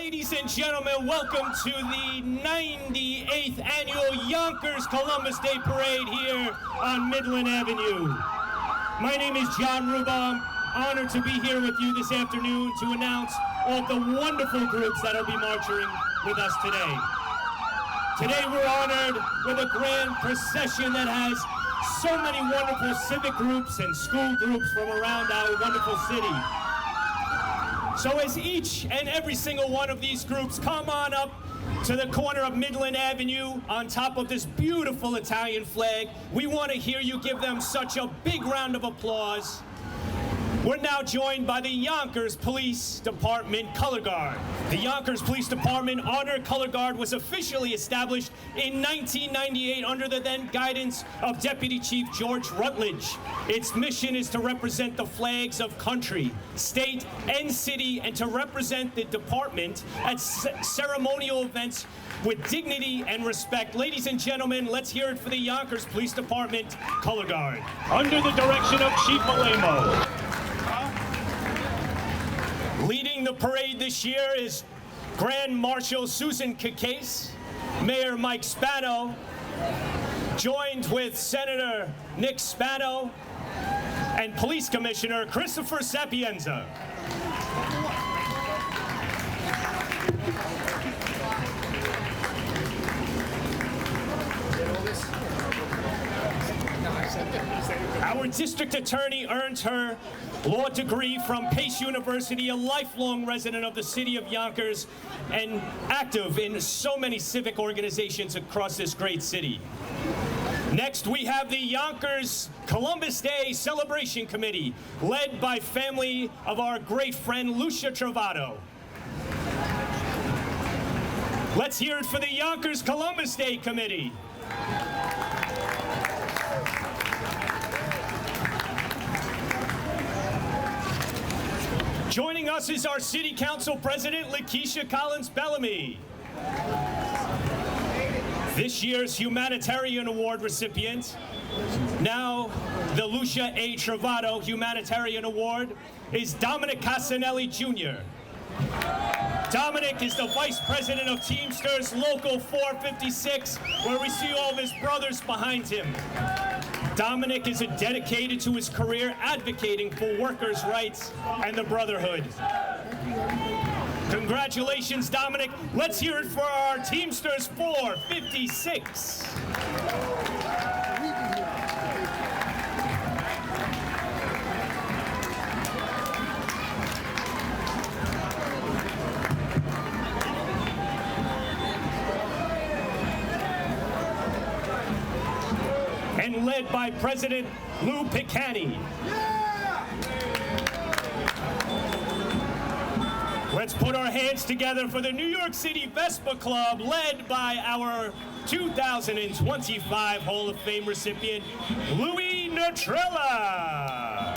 Ladies and gentlemen, welcome to the 98th Annual Yonkers Columbus Day Parade here on Midland Avenue. My name is John Ruba. I'm honored to be here with you this afternoon to announce all of the wonderful groups that will be marching with us today. Today we're honored with a grand procession that has so many wonderful civic groups and school groups from around our wonderful city. So as each and every single one of these groups come on up to the corner of Midland Avenue on top of this beautiful Italian flag, we want to hear you give them such a big round of applause. We're now joined by the Yonkers Police Department Color Guard. The Yonkers Police Department Honor Color Guard was officially established in 1998 under the then guidance of Deputy Chief George Rutledge. Its mission is to represent the flags of country, state, and city, and to represent the department at ceremonial events with dignity and respect. Ladies and gentlemen, let's hear it for the Yonkers Police Department Color Guard. Under the direction of Chief Malemo. Leading the parade this year is Grand Marshal Susan Cacase, Mayor Mike Spano, joined with Senator Nick Spano and Police Commissioner Christopher Sapienza. Our district attorney earned her law degree from Pace University, a lifelong resident of the City of Yonkers, and active in so many civic organizations across this great city. Next, we have the Yonkers Columbus Day Celebration Committee, led by family of our great friend Lucia Travato. Let's hear it for the Yonkers Columbus Day Committee. Joining us is our City Council President, Lakeisha Collins Bellamy. This year's Humanitarian Award recipient, now the Lucia A. Travato Humanitarian Award, is Dominic Casanelli Jr. Dominic is the Vice President of Teamsters Local 456, where we see all of his brothers behind him. Dominic is dedicated to his career advocating for workers' rights and the brotherhood. Congratulations, Dominic. Let's hear it for our Teamsters 456. And led by President Lou Picani. Let's put our hands together for the New York City Vespa Club, led by our 2025 Hall of Fame recipient, Louis Nutrella.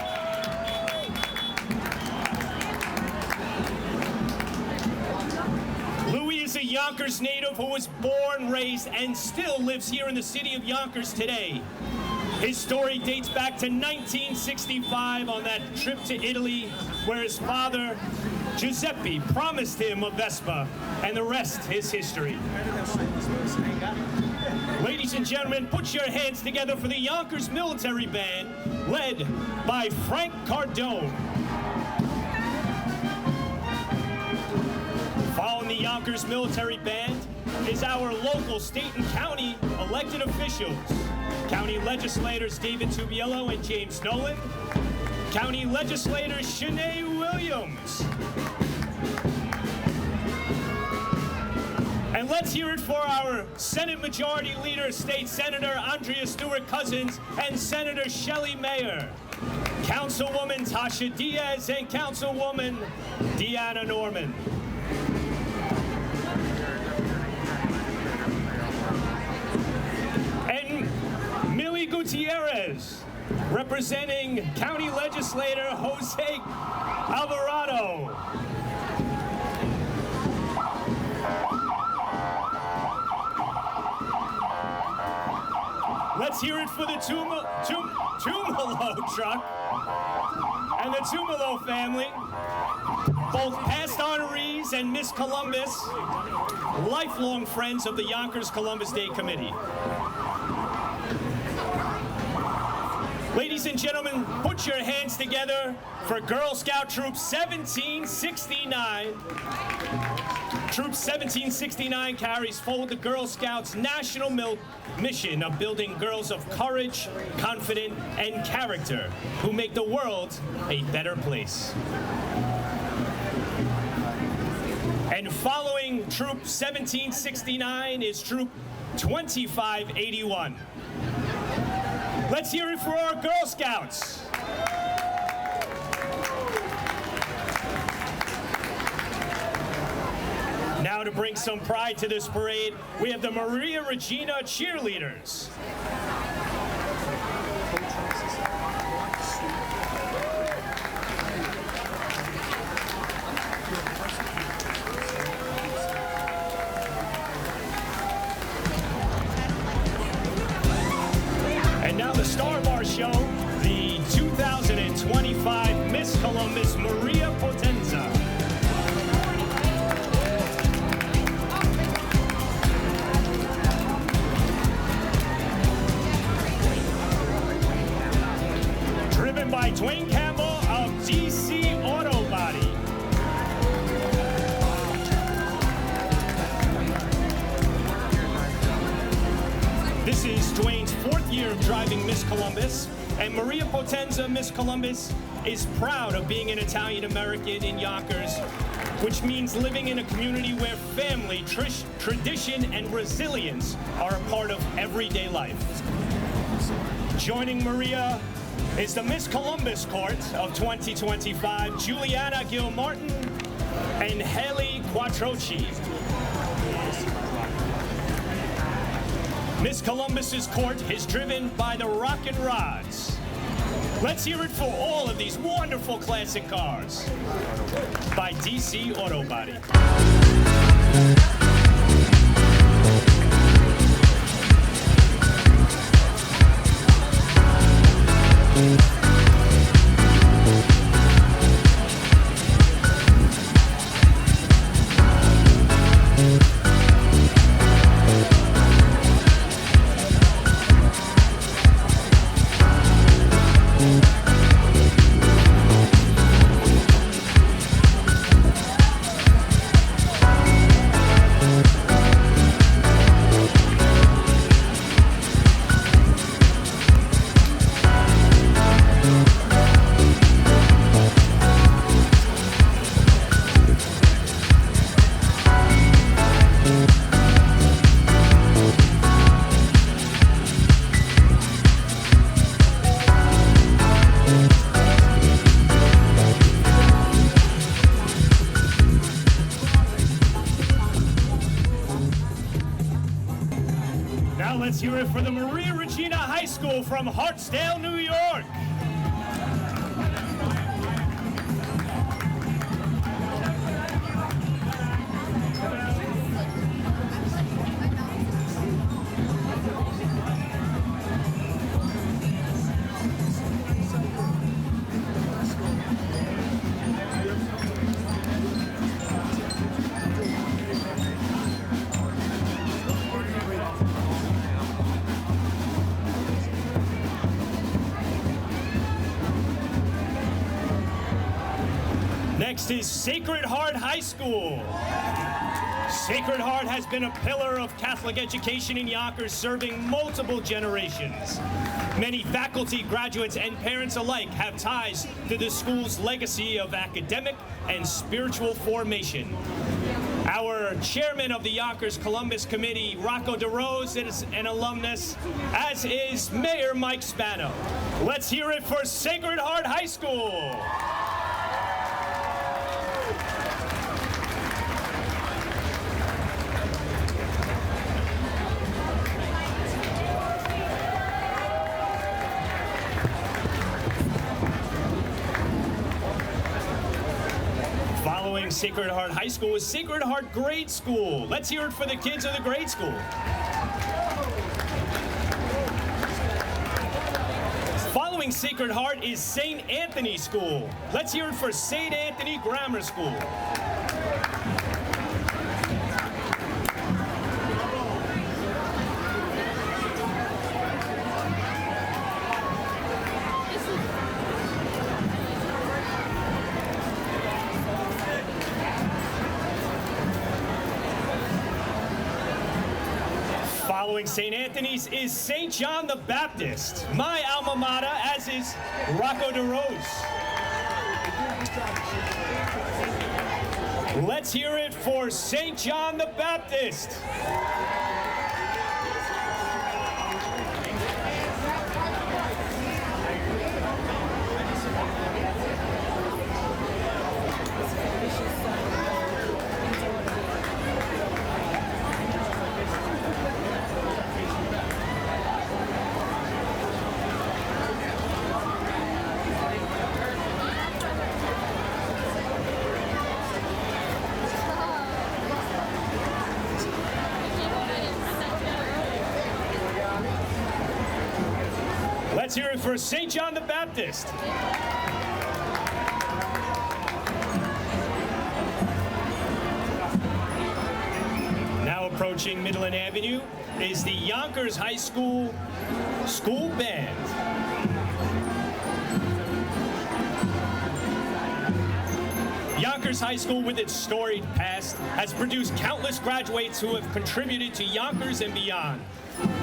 Louis is a Yonkers native who was born, raised, and still lives here in the city of Yonkers today. His story dates back to 1965 on that trip to Italy, where his father, Giuseppe, promised him a Vespa, and the rest is history. Ladies and gentlemen, put your hands together for the Yonkers Military Band, led by Frank Cardone. Following the Yonkers Military Band is our local state and county elected officials. County legislators David Tubiello and James Nolan. County legislators Shanae Williams. And let's hear it for our Senate Majority Leader, State Senator Andrea Stewart-Cousins and Senator Shelley Mayer. Councilwoman Tasha Diaz and Councilwoman Deanna Norman. Millie Gutierrez, representing County Legislator Jose Alvarado. Let's hear it for the Tumalo truck and the Tumalo family, both past honorees ladies and Miss Columbus, lifelong friends of the Yonkers Columbus Day Committee. Ladies and gentlemen, put your hands together for Girl Scout Troop 1769. Troop 1769 carries forward the Girl Scouts' national mission of building girls of courage, confidence, and character who make the world a better place. And following Troop 1769 is Troop 2581. Let's hear it for our Girl Scouts. Now to bring some pride to this parade, we have the Maria Regina cheerleaders. And now the star of our show, the 2025 Miss Columbus Maria Potenza. Driven by Dwayne Campbell of DC Auto Body. This is Dwayne's fourth year of driving Miss Columbus, and Maria Potenza, Miss Columbus, is proud of being an Italian-American in Yonkers, which means living in a community where family, tradition, and resilience are a part of everyday life. Joining Maria is the Miss Columbus Court of 2025, Juliana Gilmartin and Haley Quattrochi. Miss Columbus's court is driven by the Rockin' Rods. Let's hear it for all of these wonderful classic cars by DC Auto Body. Now let's hear it for the Maria Regina High School from Hartsdale, New York. Next is Sacred Heart High School. Sacred Heart has been a pillar of Catholic education in Yonkers, serving multiple generations. Many faculty, graduates, and parents alike have ties to the school's legacy of academic and spiritual formation. Our chairman of the Yonkers Columbus Committee, Rocco DeRose, is an alumnus, as is Mayor Mike Spano. Let's hear it for Sacred Heart High School. Following Sacred Heart High School is Sacred Heart Grade School. Let's hear it for the kids of the grade school. Following Sacred Heart is St. Anthony School. Let's hear it for St. Anthony Grammar School. Following St. Anthony's is St. John the Baptist, my alma mater, as is Rocco DeRose. Let's hear it for St. John the Baptist. Let's hear it for St. John the Baptist. Now approaching Midland Avenue is the Yonkers High School School Band. Yonkers High School, with its storied past, has produced countless graduates who have contributed to Yonkers and beyond.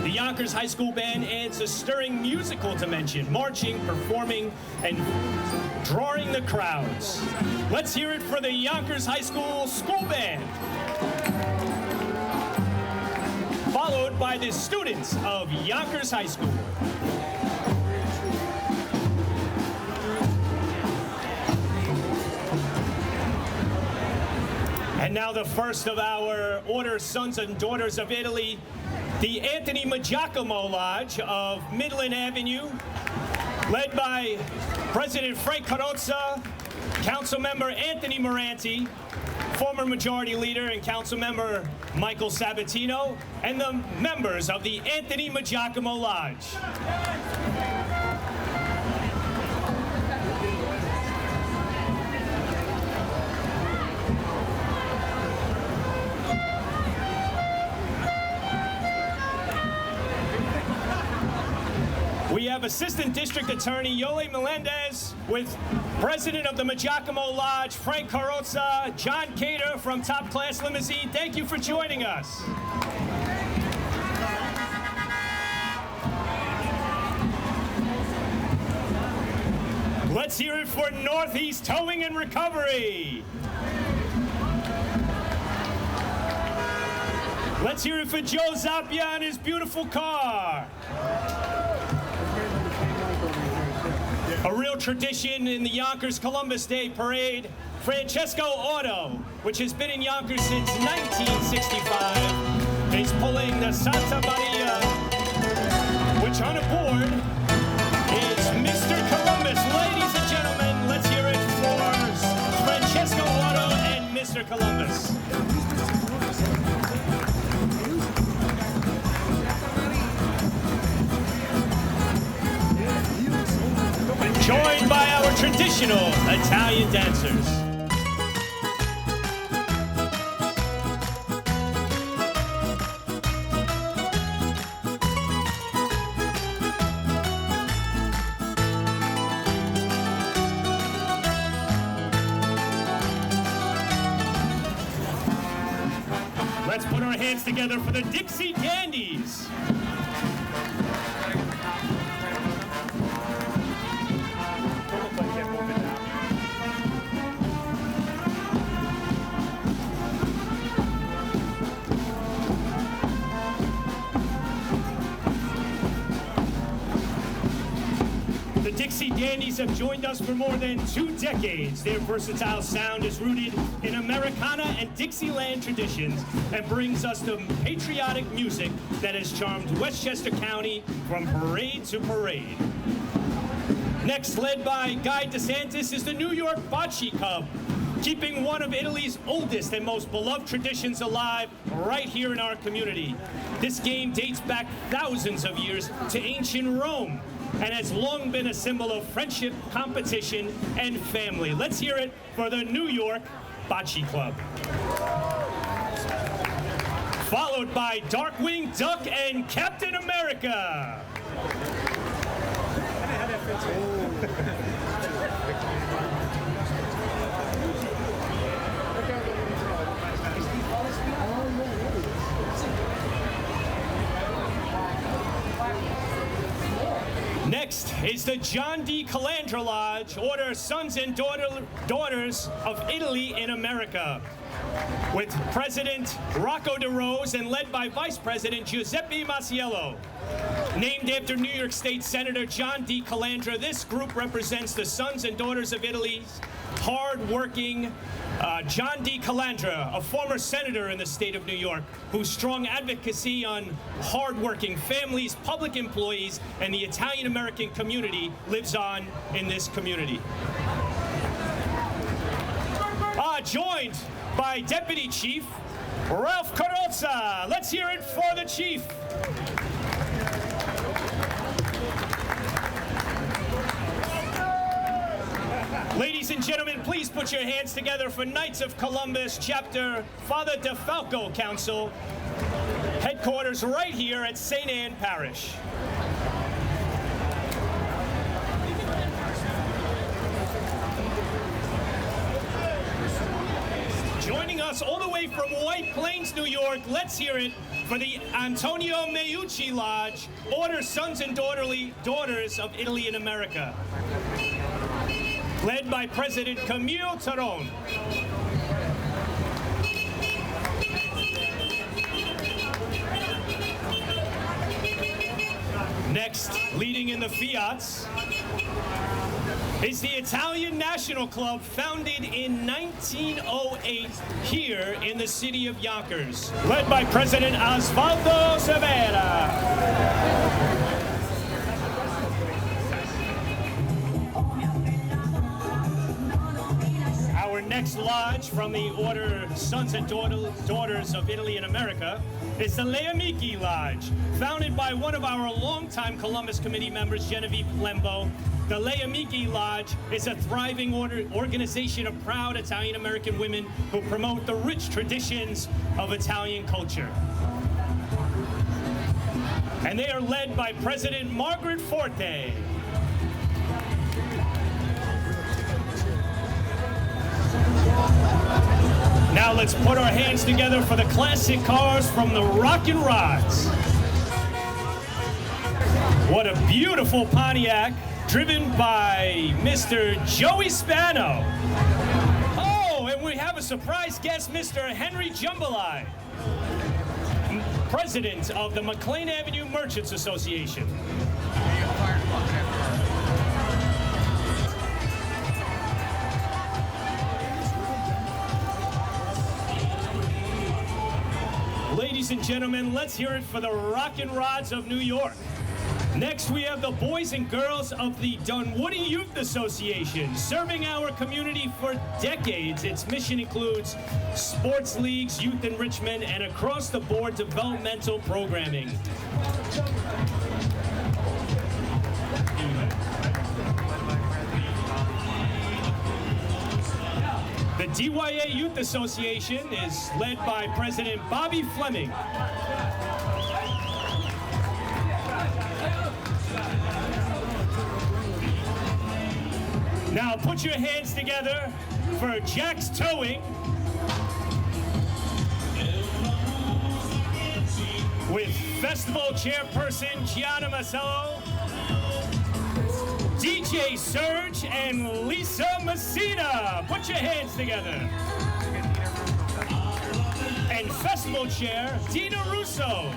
The Yonkers High School Band adds a stirring musical dimension, marching, performing, and drawing the crowds. Let's hear it for the Yonkers High School School Band. Followed by the students of Yonkers High School. And now the first of our Order Sons and Daughters of Italy, the Anthony Giacomo Lodge of Midland Avenue, led by President Frank Carrozza, Councilmember Anthony Moranti, former Majority Leader and Councilmember Michael Sabatino, and the members of the Anthony Giacomo Lodge. We have Assistant District Attorney Yole Melendez with President of the Giacomo Lodge, Frank Carrozza, John Cater from Top Class Limousine. Thank you for joining us. Let's hear it for Northeast Towing and Recovery. Let's hear it for Joe Zappia and his beautiful car. A real tradition in the Yonkers Columbus Day Parade, Francesco Auto, which has been in Yonkers since 1965, is pulling the Santa Maria, which on aboard is Mr. Columbus. Ladies and gentlemen, let's hear it for Francesco Auto and Mr. Columbus. Joined by our traditional Italian dancers. Let's put our hands together for the Dixie Dandies. The Dixie Dandies have joined us for more than 2 decades. Their versatile sound is rooted in Americana and Dixieland traditions and brings us the patriotic music that has charmed Westchester County from parade to parade. Next, led by Guy DeSantis, is the New York Bocce Cub, keeping one of Italy's oldest and most beloved traditions alive right here in our community. This game dates back thousands of years to ancient Rome and has long been a symbol of friendship, competition, and family. Let's hear it for the New York Bocce Club. Followed by Darkwing Duck and Captain America. Next is the John D. Calandra Lodge, Order Sons and Daughters of Italy in America, with President Rocco DeRose and led by Vice President Giuseppe Masiello. Named after New York State Senator John D. Calandra, this group represents the sons and daughters of Italy's hard-working John D. Calandra, a former senator in the state of New York, whose strong advocacy on hard-working families, public employees, and the Italian-American community lives on in this community. Joined by Deputy Chief Ralph Carrozza. Let's hear it for the Chief. Ladies and gentlemen, please put your hands together for Knights of Columbus Chapter Father DeFalco Council, headquarters right here at St. Anne Parish. Joining us all the way from White Plains, New York, let's hear it for the Antonio Meucci Lodge, Order Sons and Daughters of Italy in America, led by President Camille Taron. Next, leading in the Fiats, is the Italian National Club, founded in 1908 here in the city of Yonkers, led by President Osvaldo Severa. Our next lodge from the Order Sons and Daughters of Italy in America is the Le Amici Lodge, founded by one of our longtime Columbus Committee members, Genevieve Lembo. The Le Amici Lodge is a thriving organization of proud Italian-American women who promote the rich traditions of Italian culture. And they are led by President Margaret Forte. Now let's put our hands together for the classic cars from the Rockin' Rods. What a beautiful Pontiac, driven by Mr. Joey Spano. Oh, and we have a surprise guest, Mr. Henry Jambalaya, President of the McLean Avenue Merchants Association. Ladies and gentlemen, let's hear it for the Rockin' Rods of New York. Next, we have the boys and girls of the Dunwoody Youth Association, serving our community for decades. Its mission includes sports leagues, youth enrichment, and across-the-board developmental programming. The DYA Youth Association is led by President Bobby Fleming. Now put your hands together for Jack's Towing, with Festival Chairperson Gianna Masello, DJ Serge, and Lisa Messina. Put your hands together. And Festival Chair Dina Russo.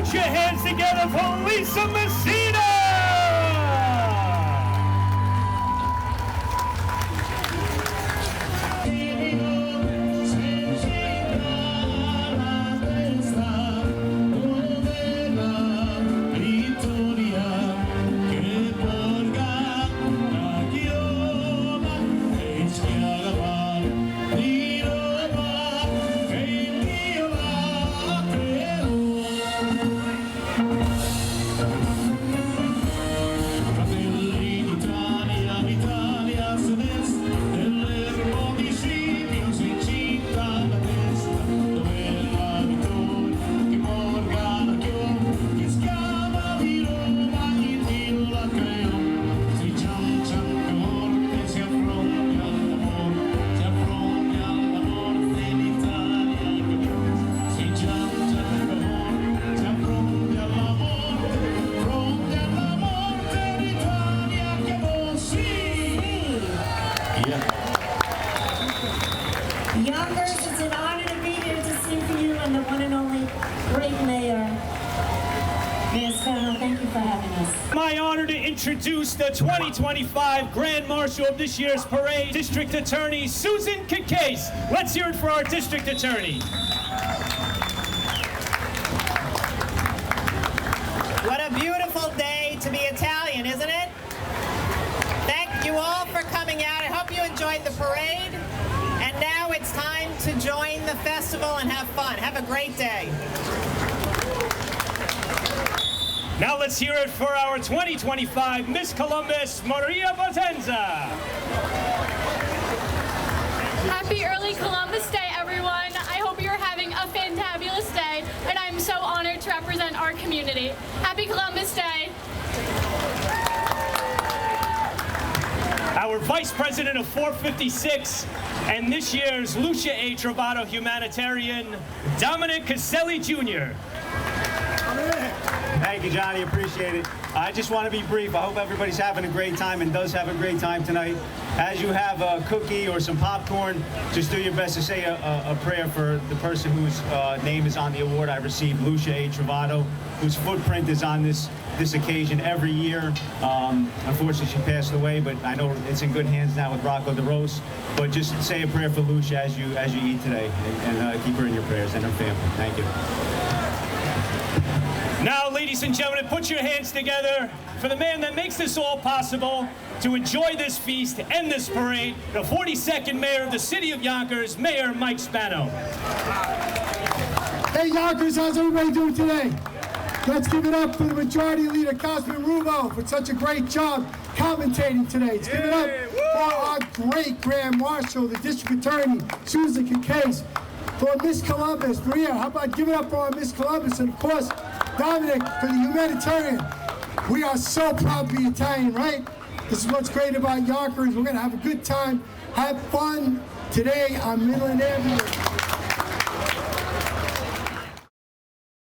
Put your hands together for Lisa Messina! Yonkers, it's an honor to be here to sing for you and the one and only great Mayor Spano. Thank you for having us. My honor to introduce the 2025 Grand Marshal of this year's parade, District Attorney Susan Kikase. Let's hear it for our District Attorney. What a beautiful day to be Italian, isn't it? Thank you all for coming out. I hope you enjoyed the parade. And now it's time to join the festival and have fun. Have a great day. Now let's hear it for our 2025 Miss Columbus, Maria Botenza. Happy early Columbus Day, everyone. I hope you're having a fantabulous day, and I'm so honored to represent our community. Happy Columbus Day. Our Vice President of 456 and this year's Lucia A. Trovato Humanitarian, Dominic Caselli Jr. Thank you, Johnny. Appreciate it. I just want to be brief. I hope everybody's having a great time and does have a great time tonight. As you have a cookie or some popcorn, just do your best to say a prayer for the person whose name is on the award I received, Lucia A. Trovato, whose footprint is on this occasion every year. Unfortunately, she passed away, but I know it's in good hands now with Rocco DeRose. But just say a prayer for Lucia as you eat today, and keep her in your prayers and her family. Thank you. Now, ladies and gentlemen, put your hands together for the man that makes this all possible, to enjoy this feast and this parade, the 42nd Mayor of the City of Yonkers, Mayor Mike Spano. Hey Yonkers, how's everybody doing today? Let's give it up for the Majority Leader, Councilman Rubo, for such a great job commentating today. Let's give it up for our great Grand Marshal, the District Attorney, Susan Kikase, for Miss Columbus, Maria. How about give it up for our Miss Columbus, and of course, Dominic, for the humanitarian. We are so proud to be Italian, right? This is what's great about Yonkers. We're going to have a good time, have fun today on Midland Avenue.